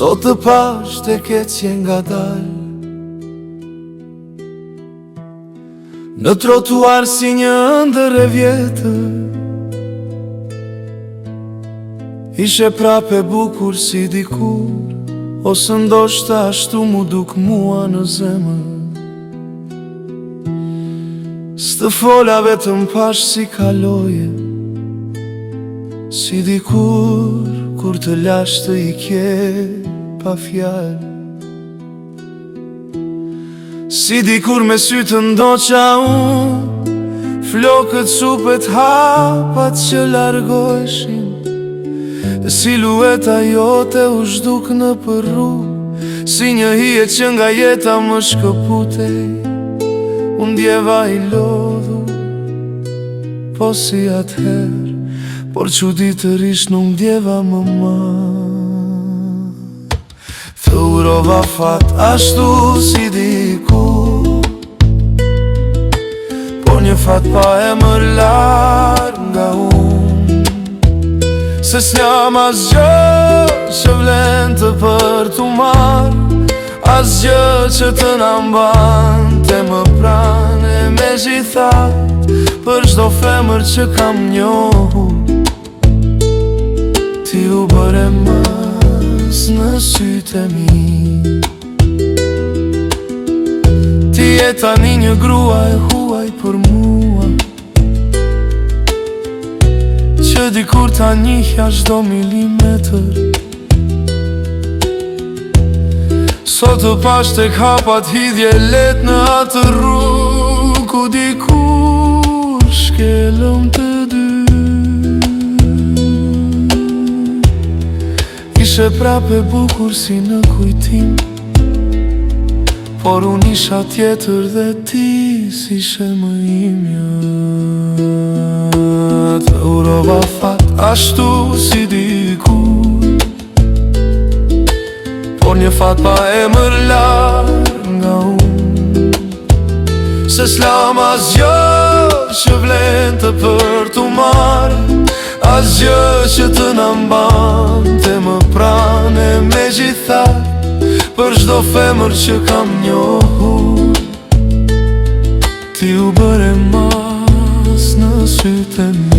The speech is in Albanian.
Sot të pash të kecje nga dal në trotuar si një ëndër e vjetër. Ishe prape bukur si dikur, ose ndoshta ashtu mu duk mua në zemër. S'të fola vetëm pash si kaloje, si dikur kur të lash të i kje pa fjallë. Si dikur me sy të ndoqa unë, flokët supet hapat që largoheshin, e silueta jote u zhduk në përru, si një hije që nga jeta më shkëputej. Unë djeva i lodhu, po si atëher, por çuditërisht nuk djeva më ma. Të urova fat ashtu si dikur, por një fat pa emër larg nga unë. Se s'jam asgjë që vlen të për t'u marr, asgjë që të na mbante më pranë. E megjithatë, për çdo femër që kam njohur, ti u bëre mas në sytë e mi. Ti je tani një grua e huaj për mua, që dikur ta njihja çdo milimetër. Sot të pash tek hapat hidhje let në atë rrugë ku dikur shkelëm të dy. Ishe prape bukur si në kujtim, por unë isha tjetër dhe ti s'ishe më imja. Të urova fat ashtu si dikur, por një fat pa emër larg nga unë. Se s'lam asgjë që vlen të për t'u marr, asgjë që të na mbante më pranë. E megjithatë, për çdo femër që kam njohur, ti u bëre mas në sytë e mi.